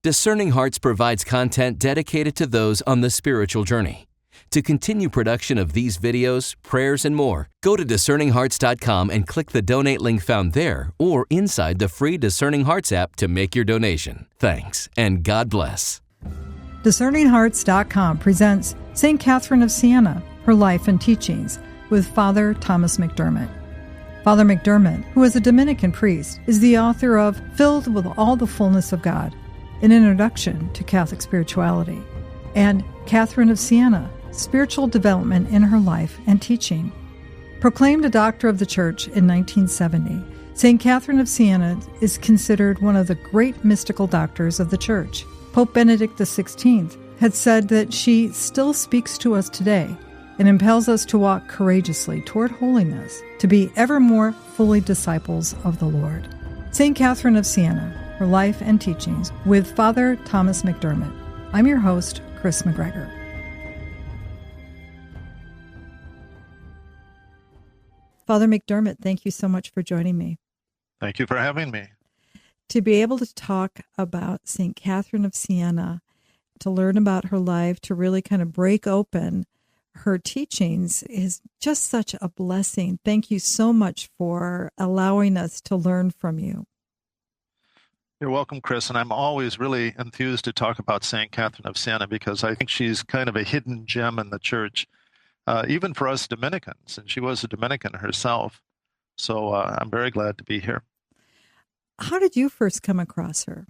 Discerning Hearts provides content dedicated to those on the spiritual journey. To continue production of these videos, prayers, and more, go to discerninghearts.com and click the donate link found there or inside the free Discerning Hearts app to make your donation. Thanks, and God bless. DiscerningHearts.com presents St. Catherine of Siena, Her Life and Teachings, with Father Thomas McDermott. Father McDermott, who is a Dominican priest, is the author of Filled with All the Fullness of God, an introduction to Catholic spirituality, and Catherine of Siena, Spiritual Development in Her Life and Teaching. Proclaimed a Doctor of the Church in 1970, St. Catherine of Siena is considered one of the great mystical doctors of the Church. Pope Benedict XVI had said that she still speaks to us today and impels us to walk courageously toward holiness, to be ever more fully disciples of the Lord. St. Catherine of Siena, Her Life and Teachings, with Father Thomas McDermott. I'm your host, Kris McGregor. Father McDermott, thank you so much for joining me. Thank you for having me. To be able to talk about St. Catherine of Siena, to learn about her life, to really kind of break open her teachings is just such a blessing. Thank you so much for allowing us to learn from you. You're welcome, Kris, and I'm always really enthused to talk about St. Catherine of Siena because I think she's kind of a hidden gem in the Church, even for us Dominicans, and she was a Dominican herself, so I'm very glad to be here. How did you first come across her?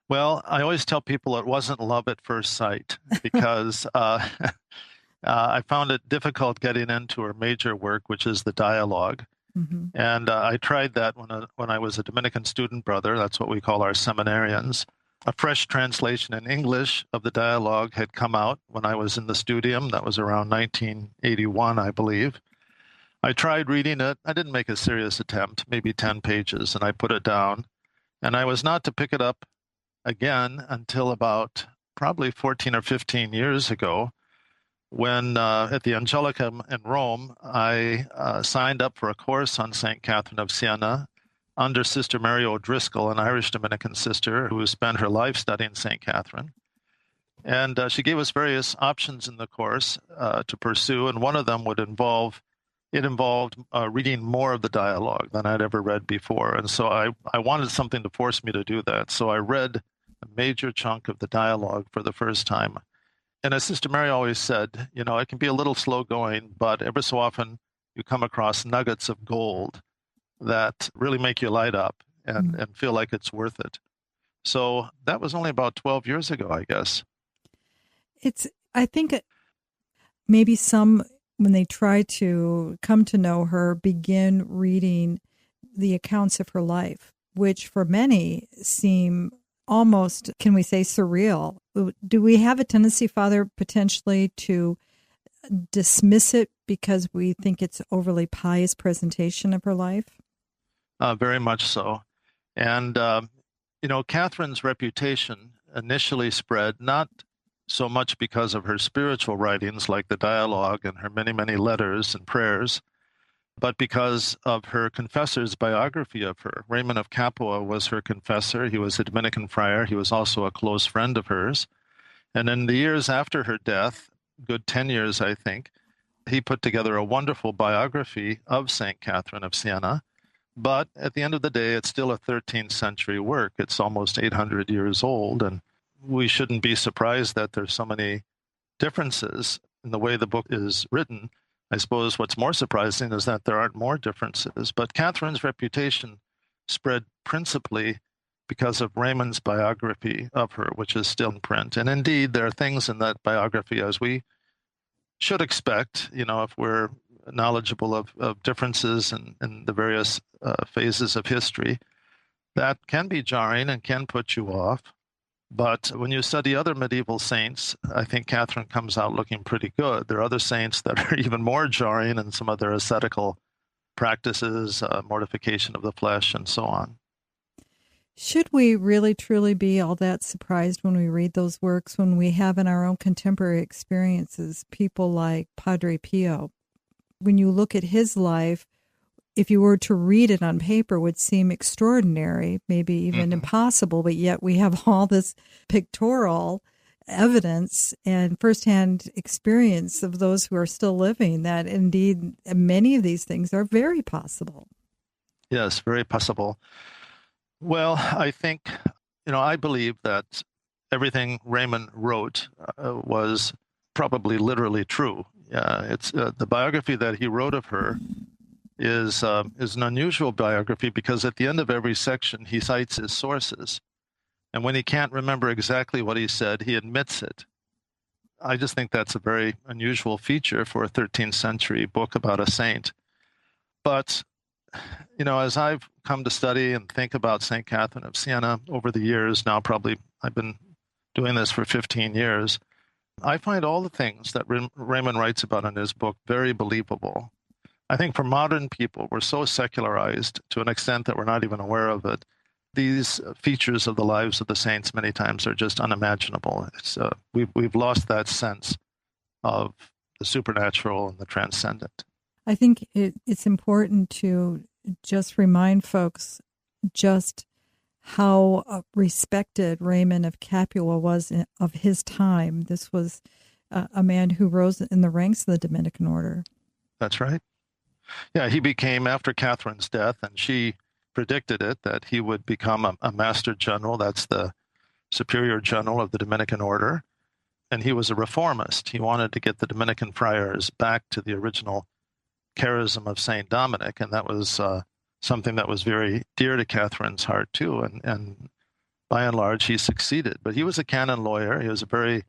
Well, I always tell people it wasn't love at first sight because I found it difficult getting into her major work, which is the dialogue. Mm-hmm. And I tried that when I was a Dominican student brother. That's what we call our seminarians. A fresh translation in English of the dialogue had come out when I was in the studium. That was around 1981, I believe. I tried reading it. I didn't make a serious attempt, maybe 10 pages, and I put it down. And I was not to pick it up again until about probably 14 or 15 years ago when at the Angelicum in Rome, I signed up for a course on St. Catherine of Siena under Sister Mary O'Driscoll, an Irish Dominican sister who spent her life studying St. Catherine. And she gave us various options in the course to pursue, and one of them involved reading more of the dialogue than I'd ever read before. And so I wanted something to force me to do that. So I read a major chunk of the dialogue for the first time. And as Sister Mary always said, it can be a little slow going, but every so often you come across nuggets of gold that really make you light up and feel like it's worth it. So that was only about 12 years ago, I guess. I think maybe some, when they try to come to know her, begin reading the accounts of her life, which for many seem almost, can we say, surreal. Do we have a tendency, Father, potentially to dismiss it because we think it's overly pious presentation of her life? Very much so. And, Catherine's reputation initially spread not so much because of her spiritual writings like the dialogue and her many, many letters and prayers, but because of her confessor's biography of her. Raymond of Capua was her confessor. He was a Dominican friar. He was also a close friend of hers. And in the years after her death, good 10 years, I think, he put together a wonderful biography of St. Catherine of Siena. But at the end of the day, it's still a 13th century work. It's almost 800 years old, and we shouldn't be surprised that there's so many differences in the way the book is written. I suppose what's more surprising is that there aren't more differences. But Catherine's reputation spread principally because of Raymond's biography of her, which is still in print. And indeed, there are things in that biography, as we should expect, if we're knowledgeable of differences in the various phases of history, that can be jarring and can put you off. But when you study other medieval saints, I think Catherine comes out looking pretty good. There are other saints that are even more jarring in some of their ascetical practices, mortification of the flesh, and so on. Should we really, truly be all that surprised when we read those works, when we have in our own contemporary experiences people like Padre Pio? When you look at his life, if you were to read it on paper, would seem extraordinary, maybe even impossible, but yet we have all this pictorial evidence and firsthand experience of those who are still living that indeed many of these things are very possible. Yes, very possible. Well, I think, I believe that everything Raymond wrote was probably literally true. It's the biography that he wrote of her is an unusual biography because at the end of every section, he cites his sources. And when he can't remember exactly what he said, he admits it. I just think that's a very unusual feature for a 13th century book about a saint. But, as I've come to study and think about St. Catherine of Siena over the years, now probably I've been doing this for 15 years, I find all the things that Raymond writes about in his book very believable. I think for modern people, we're so secularized to an extent that we're not even aware of it. These features of the lives of the saints many times are just unimaginable. We've lost that sense of the supernatural and the transcendent. I think it's important to just remind folks just how respected Raymond of Capua was of his time. This was a man who rose in the ranks of the Dominican order. That's right. Yeah, he became, after Catherine's death, and she predicted it, that he would become a master general. That's the superior general of the Dominican order. And he was a reformist. He wanted to get the Dominican Friars back to the original charism of St. Dominic, and that was something that was very dear to Catherine's heart, too. And by and large, he succeeded. But he was a canon lawyer. He was a very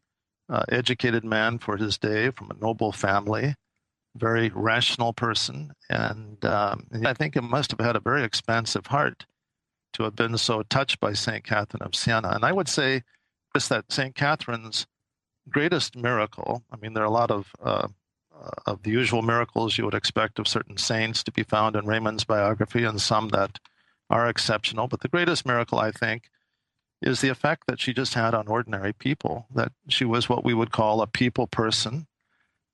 educated man for his day, from a noble family, very rational person. And I think it must have had a very expansive heart to have been so touched by St. Catherine of Siena. And I would say just that St. Catherine's greatest miracle, I mean, there are a lot of the usual miracles you would expect of certain saints to be found in Raymond's biography, and some that are exceptional. But the greatest miracle, I think, is the effect that she just had on ordinary people, that she was what we would call a people person.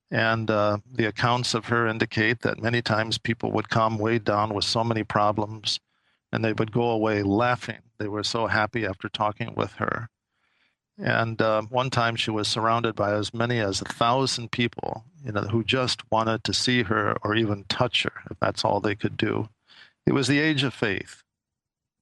And the accounts of her indicate that many times people would come weighed down with so many problems, and they would go away laughing. They were so happy after talking with her. And one time she was surrounded by as many as 1,000 people, who just wanted to see her or even touch her, if that's all they could do. It was the age of faith.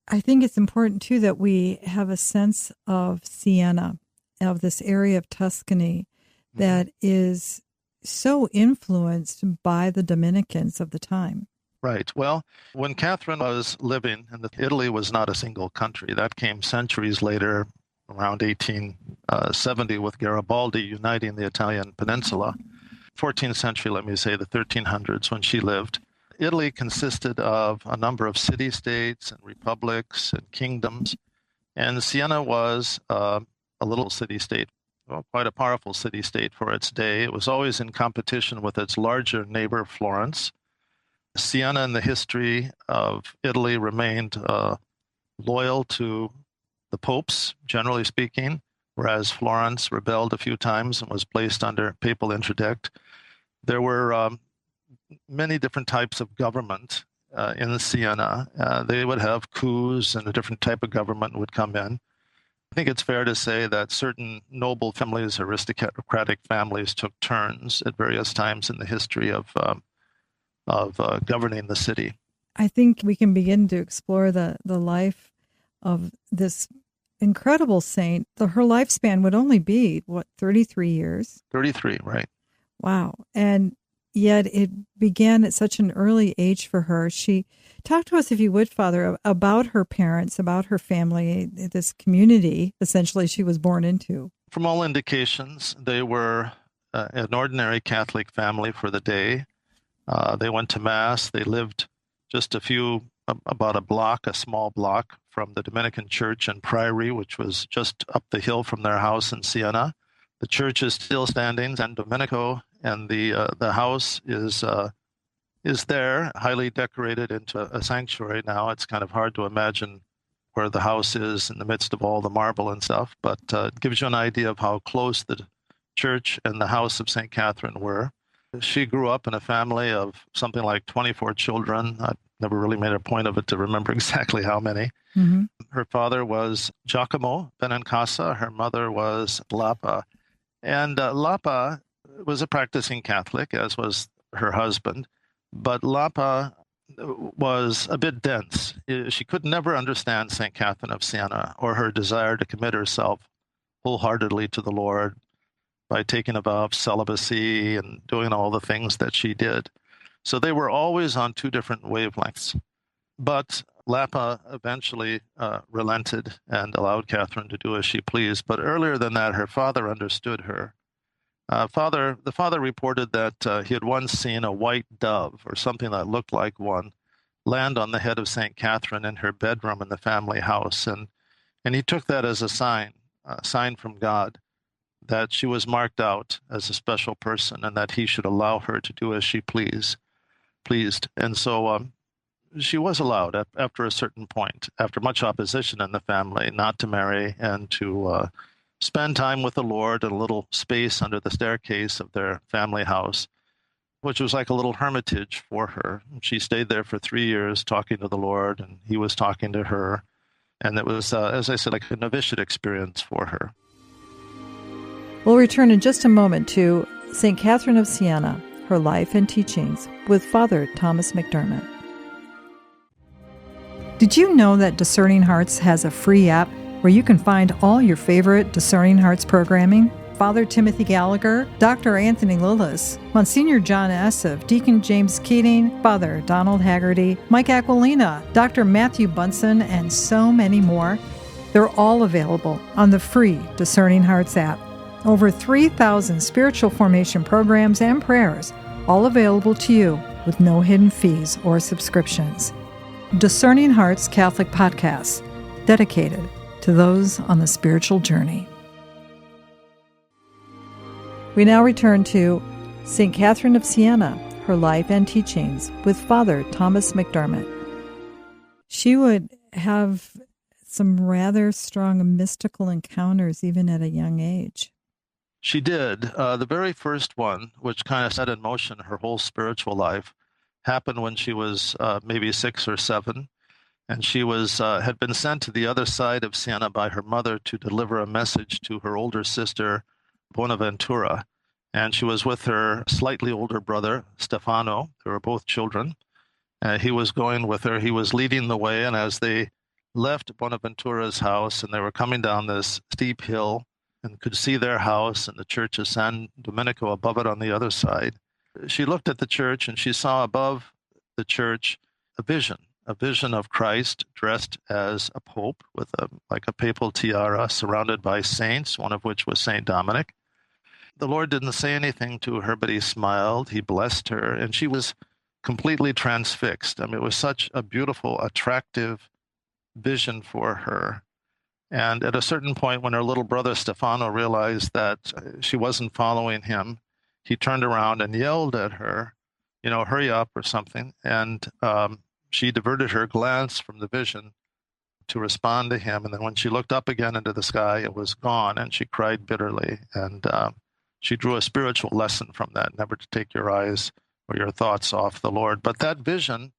I think it's important, too, that we have a sense of Siena, of this area of Tuscany that is so influenced by the Dominicans of the time. Right. Well, when Catherine was living, and Italy was not a single country. That came centuries later, around 1870, with Garibaldi uniting the Italian peninsula. 14th century, let me say, the 1300s, when she lived. Italy consisted of a number of city-states and republics and kingdoms, and Siena was a little city-state, quite a powerful city-state for its day. It was always in competition with its larger neighbor, Florence. Siena, in the history of Italy, remained loyal to the popes, generally speaking, whereas Florence rebelled a few times and was placed under papal interdict. There were many different types of government in Siena. They would have coups, and a different type of government would come in. I think it's fair to say that certain noble families, aristocratic families, took turns at various times in the history of governing the city. I think we can begin to explore the life of this incredible saint. Her lifespan would only be, 33 years? 33, right. Wow. And yet it began at such an early age for her. Talk to us, if you would, Father, about her parents, about her family, this community, essentially, she was born into. From all indications, they were an ordinary Catholic family for the day. They went to Mass. They lived just about a small block from the Dominican church in Priory, which was just up the hill from their house in Siena. The church is still standing, San Domenico, and the house is there, highly decorated into a sanctuary now. It's kind of hard to imagine where the house is in the midst of all the marble and stuff, but it gives you an idea of how close the church and the house of St. Catherine were. She grew up in a family of something like 24 children. never really made a point of it to remember exactly how many. Mm-hmm. Her father was 𝗤𝗵𝗶𝗹𝗱𝗵 Benincasa. Her mother was 𝗤𝗵𝗶. And 𝗤𝗵𝗶 was a practicing Catholic, as was her husband. But 𝗤𝗵𝗶 was a bit dense. She could never understand St. Catherine of Siena or her desire to commit herself wholeheartedly to the Lord by taking a vow of celibacy and doing all the things that she did. So they were always on two different wavelengths. But 𝗤𝗵𝗶 eventually relented and allowed Catherine to do as she pleased. But earlier than that, her father understood her. The father reported that he had once seen a white dove, or something that looked like one, land on the head of St. Catherine in her bedroom in the family house. And he took that as a sign from God, that she was marked out as a special person and that he should allow her to do as she pleased. And so she was allowed after a certain point, after much opposition in the family, not to marry and to spend time with the Lord in a little space under the staircase of their family house, which was like a little hermitage for her. She stayed there for 3 years talking to the Lord, and he was talking to her. And it was, as I said, like a novitiate experience for her. We'll return in just a moment to St. Catherine of Siena, her life and teachings, with Father Thomas McDermott. Did you know that Discerning Hearts has a free app where you can find all your favorite Discerning Hearts programming? Father Timothy Gallagher, Dr. Anthony Lillis, Monsignor John Esseff, Deacon James Keating, Father Donald Haggerty, Mike Aquilina, Dr. Matthew Bunson, and so many more. They're all available on the free Discerning Hearts app. Over 3,000 spiritual formation programs and prayers, all available to you with no hidden fees or subscriptions. Discerning Hearts Catholic Podcasts, dedicated to those on the spiritual journey. We now return to St. Catherine of Siena, her life and teachings, with Father Thomas McDermott. She would have some rather strong mystical encounters even at a young age. She did. The very first one, which kind of set in motion her whole spiritual life, happened when she was maybe 6 or 7. And she had been sent to the other side of Siena by her mother to deliver a message to her older sister, Bonaventura. And she was with her slightly older brother, Stefano. They were both children. He was going with her. He was leading the way. And as they left Bonaventura's house and they were coming down this steep hill and could see their house and the church of San Domenico above it on the other side, she looked at the church and she saw above the church a vision of Christ dressed as a pope with like a papal tiara surrounded by saints, one of which was St. Dominic. The Lord didn't say anything to her, but he smiled, he blessed her, and she was completely transfixed. I mean, it was such a beautiful, attractive vision for her. And at a certain point, when her little brother Stefano realized that she wasn't following him, he turned around and yelled at her, hurry up or something. And she diverted her glance from the vision to respond to him. And then when she looked up again into the sky, it was gone, and she cried bitterly. And she drew a spiritual lesson from that, never to take your eyes or your thoughts off the Lord. But that vision,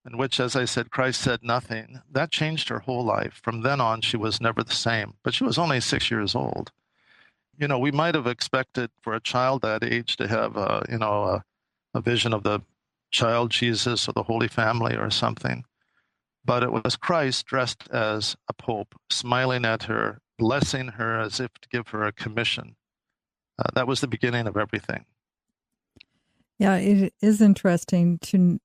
in which, as I said, Christ said nothing, that changed her whole life. From then on, she was never the same. But she was only 6 years old. We might have expected for a child that age to have, a vision of the child Jesus or the Holy Family or something. But it was Christ dressed as a pope, smiling at her, blessing her as if to give her a commission. That was the beginning of everything. Yeah, it is interesting to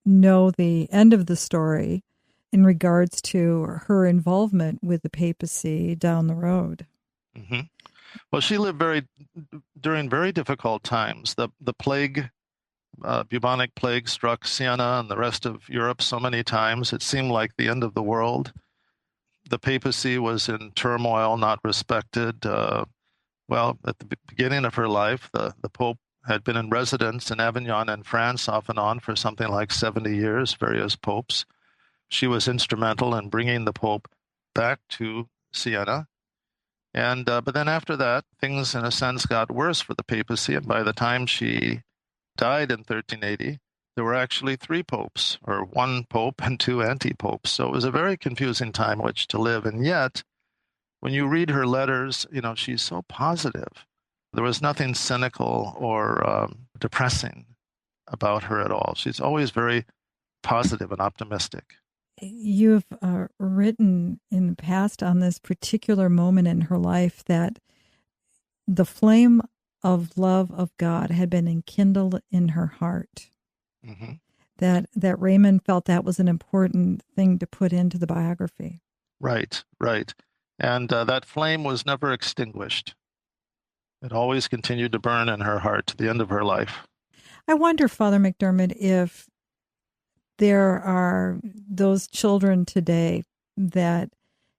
know the end of the story in regards to her involvement with the papacy down the road. Mm-hmm. Well, she lived during very difficult times. The plague, bubonic plague, struck Siena and the rest of Europe so many times, it seemed like the end of the world. The papacy was in turmoil, not respected. At the beginning of her life, the Pope had been in residence in Avignon and France off and on for something like 70 years, various popes. She was instrumental in bringing the Pope back to Siena. And but then after that, things in a sense got worse for the papacy. And by the time she died in 1380, there were actually 3 popes, or 1 pope and 2 anti-popes. So it was a very confusing time in which to live. And yet, when you read her letters, she's so positive. There was nothing cynical or depressing about her at all. She's always very positive and optimistic. You've written in the past on this particular moment in her life that the flame of love of God had been enkindled in her heart. Mm-hmm. That Raymond felt that was an important thing to put into the biography. Right. And that flame was never extinguished. It always continued to burn in her heart to the end of her life. I wonder, Father McDermott, if there are those children today that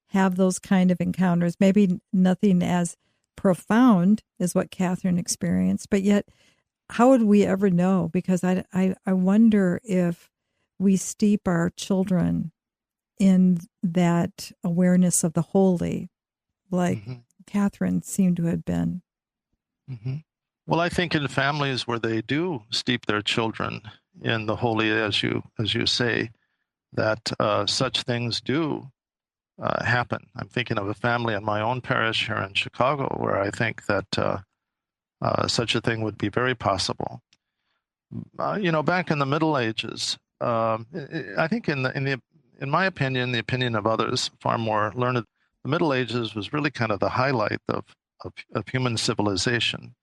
have those kind of encounters, maybe nothing as profound as what Catherine experienced, but yet how would we ever know? Because I wonder if we steep our children in that awareness of the holy, like mm-hmm. Catherine seemed to have been. Mm-hmm. Well, I think in families where they do steep their children in the holy, as you say, that such things do happen. I'm thinking of a family in my own parish here in Chicago where I think that such a thing would be very possible. Back in the Middle Ages, I think in my opinion, the opinion of others far more learned, the Middle Ages was really kind of the highlight of human civilization.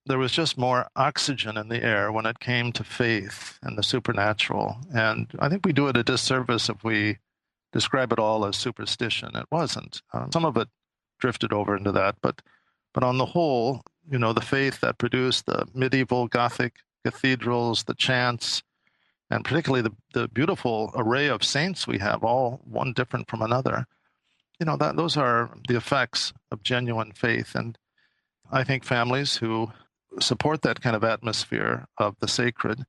There was just more oxygen in the air when it came to faith and the supernatural. And I think we do it a disservice if we describe it all as superstition. It wasn't. Some of it drifted over into that, but on the whole, the faith that produced the medieval Gothic cathedrals, the chants, and particularly the beautiful array of saints we have, all one different from another, those are the effects of genuine faith. And I think families who support that kind of atmosphere of the sacred,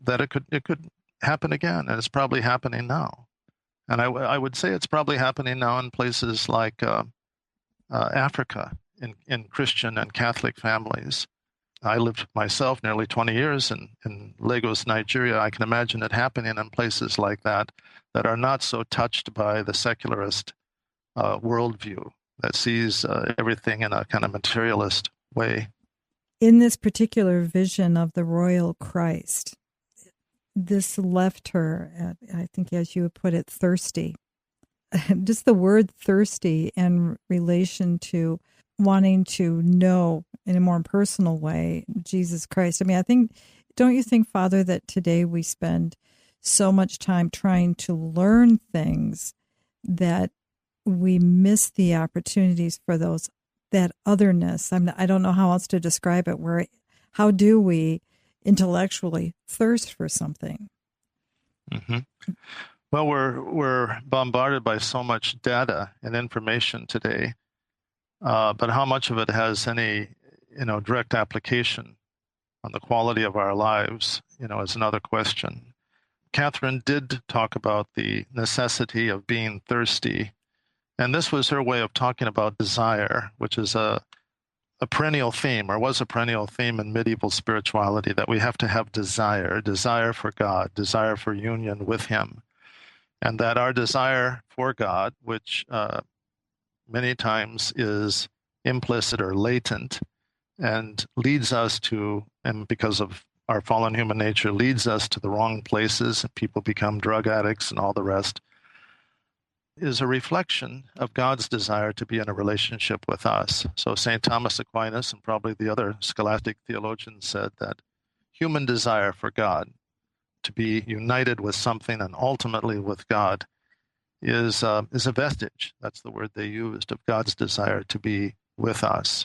that it could happen again, and it's probably happening now. And I would say it's probably happening now in places like Africa, in Christian and Catholic families. I lived myself nearly 20 years in Lagos, Nigeria. I can imagine it happening in places like that are not so touched by the secularist worldview that sees everything in a kind of materialist way. In this particular vision of the royal Christ, this left her, I think as you would put it, thirsty. Just the word thirsty in relation to wanting to know in a more personal way Jesus Christ. I mean, don't you think, Father, that today we spend so much time trying to learn things that we miss the opportunities for that otherness? I don't know how else to describe it. How do we intellectually thirst for something? Mm-hmm. Well, we're bombarded by so much data and information today, but how much of it has any direct application on the quality of our lives, is another question. Catherine did talk about the necessity of being thirsty, and this was her way of talking about desire, which is a perennial theme, or was a perennial theme in medieval spirituality, that we have to have desire for God, desire for union with Him. And that our desire for God, which many times is implicit or latent, and leads us to, and because of our fallen human nature, leads us to the wrong places, and people become drug addicts and all the rest, is a reflection of God's desire to be in a relationship with us. So St. Thomas Aquinas and probably the other scholastic theologians said that human desire for God, to be united with something and ultimately with God, is a vestige, that's the word they used, of God's desire to be with us.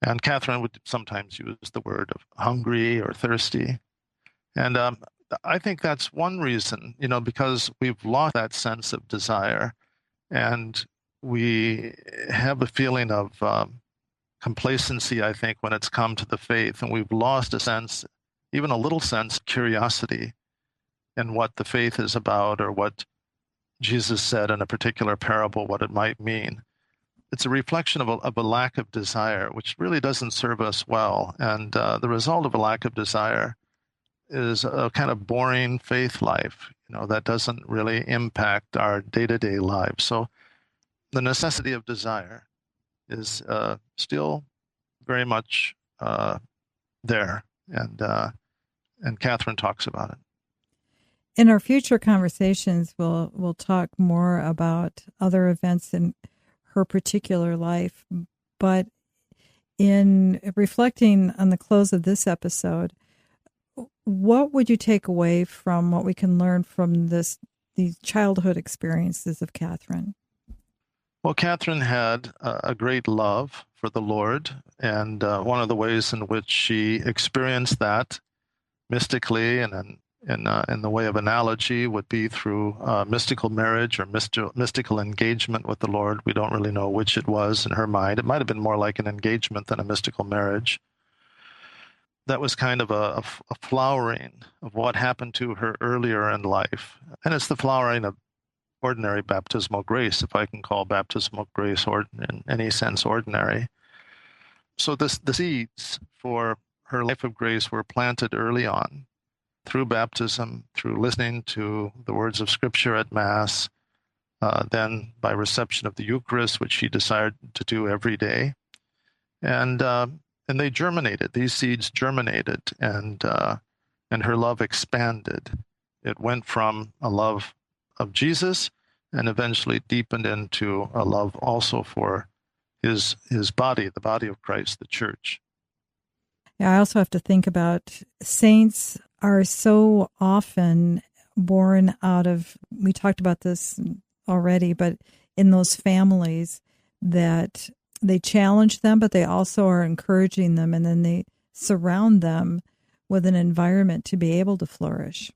And Catherine would sometimes use the word of hungry or thirsty. And I think that's one reason, because we've lost that sense of desire, and we have a feeling of complacency, I think, when it's come to the faith, and we've lost a sense, even a little sense of curiosity in what the faith is about, or what Jesus said in a particular parable, what it might mean. It's a reflection of a lack of desire, which really doesn't serve us well. And the result of a lack of desire is a kind of boring faith life, that doesn't really impact our day-to-day lives. So the necessity of desire is still very much there, and Catherine talks about it. In our future conversations, we'll talk more about other events in her particular life. But in reflecting on the close of this episode, what would you take away from what we can learn from these childhood experiences of Catherine? Well, Catherine had a great love for the Lord, and one of the ways in which she experienced that mystically and in the way of analogy would be through mystical marriage or mystical engagement with the Lord. We don't really know which it was in her mind. It might have been more like an engagement than a mystical marriage. That was kind of a flowering of what happened to her earlier in life. And it's the flowering of ordinary baptismal grace, if I can call baptismal grace in any sense ordinary. So the seeds for her life of grace were planted early on through baptism, through listening to the words of Scripture at Mass, then by reception of the Eucharist, which she desired to do every day. And they germinated. These seeds germinated, and her love expanded. It went from a love of Jesus and eventually deepened into a love also for his body, the body of Christ, the church. Yeah, I also have to think about saints are so often born out of, we talked about this already, but in those families that they challenge them, but they also are encouraging them, and then they surround them with an environment to be able to flourish.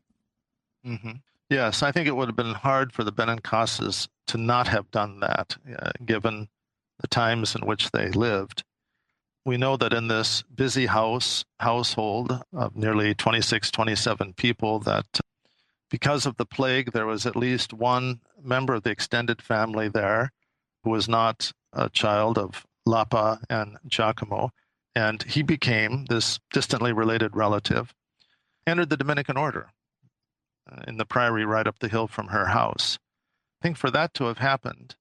Mm-hmm. Yes, I think it would have been hard for the Benincasses to not have done that, given the times in which they lived. We know that in this busy household of nearly 26, 27 people, that because of the plague, there was at least one member of the extended family there who was not a child of 𝗏𝗏 and 𝗏𝗏𝗃𝗏, and he became, this distantly related relative, entered the Dominican order in the priory right up the hill from her house. I think for that to have happened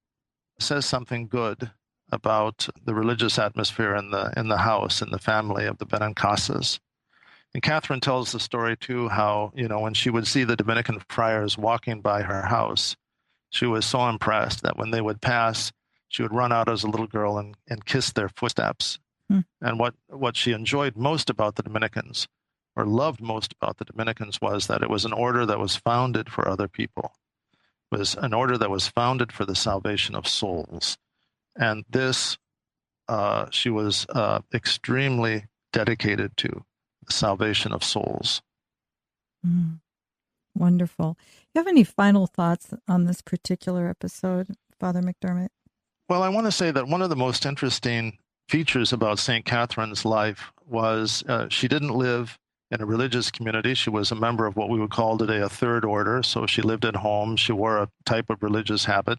says something good about the religious atmosphere in the house, in the family of the Benincasses. And Catherine tells the story, too, how, when she would see the Dominican friars walking by her house, she was so impressed that when they would pass, she would run out as a little girl and kiss their footsteps. And what she enjoyed most about the Dominicans, or loved most about the Dominicans, was that it was an order that was founded for other people. It was an order that was founded for the salvation of souls. And this, she was extremely dedicated to, the salvation of souls. Wonderful. You have any final thoughts on this particular episode, Father McDermott? Well, I want to say that one of the most interesting features about St. Catherine's life was she didn't live in a religious community. She was a member of what we would call today a third order. So she lived at home. She wore a type of religious habit.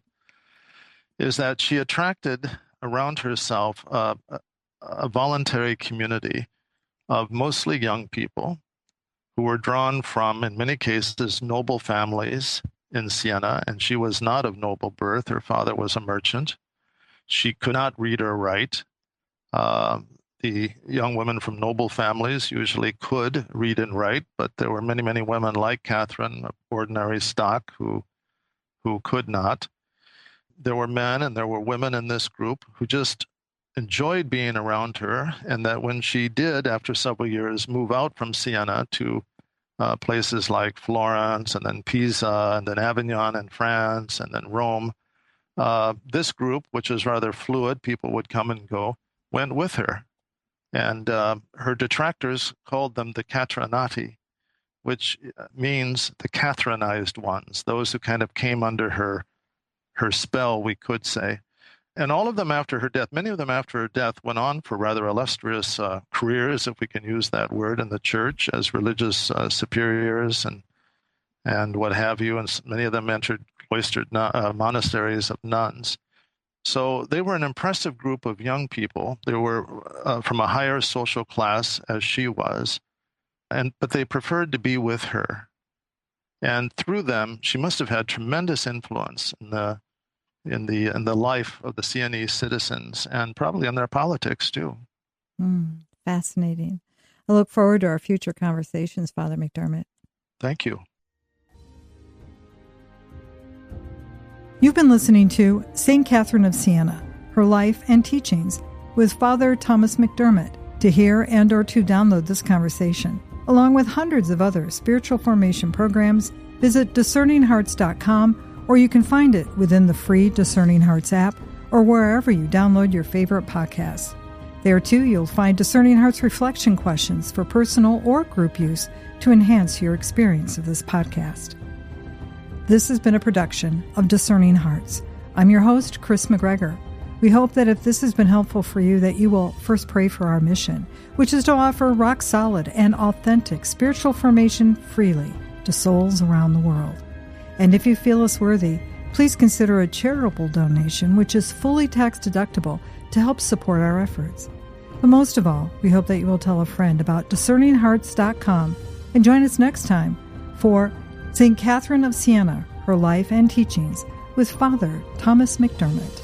Is that she attracted around herself a voluntary community of mostly young people who were drawn from, in many cases, noble families in Siena, and she was not of noble birth. Her father was a merchant. She could not read or write. The young women from noble families usually could read and write, but there were many, many women like Catherine, of ordinary stock, who could not. There were men and there were women in this group who just enjoyed being around her, and that when she did, after several years, move out from Siena to places like Florence and then Pisa and then Avignon in France and then Rome, this group, which is rather fluid, people would come and go, went with her. And her detractors called them the Catherinati, which means the Catherinized ones, those who kind of came under her spell, we could say. And all of them after her death, many of them after her death, went on for rather illustrious careers, if we can use that word, in the church as religious superiors and what have you. And many of them entered cloistered monasteries of nuns. So they were an impressive group of young people. They were from a higher social class as she was. but they preferred to be with her. And through them, she must have had tremendous influence in the life of the Sienese citizens, and probably in their politics too. Fascinating. I look forward to our future conversations, Father McDermott. Thank you. You've been listening to St. Catherine of Siena, Her Life and Teachings with Father Thomas McDermott. To hear and or to download this conversation, along with hundreds of other spiritual formation programs, visit discerninghearts.com, or you can find it within the free Discerning Hearts app or wherever you download your favorite podcasts. There, too, you'll find Discerning Hearts reflection questions for personal or group use to enhance your experience of this podcast. This has been a production of Discerning Hearts. I'm your host, Kris McGregor. We hope that if this has been helpful for you, that you will first pray for our mission, which is to offer rock-solid and authentic spiritual formation freely to souls around the world. And if you feel us worthy, please consider a charitable donation, which is fully tax-deductible, to help support our efforts. But most of all, we hope that you will tell a friend about discerninghearts.com and join us next time for St. Catherine of Siena, Her Life and Teachings with Father Thomas McDermott.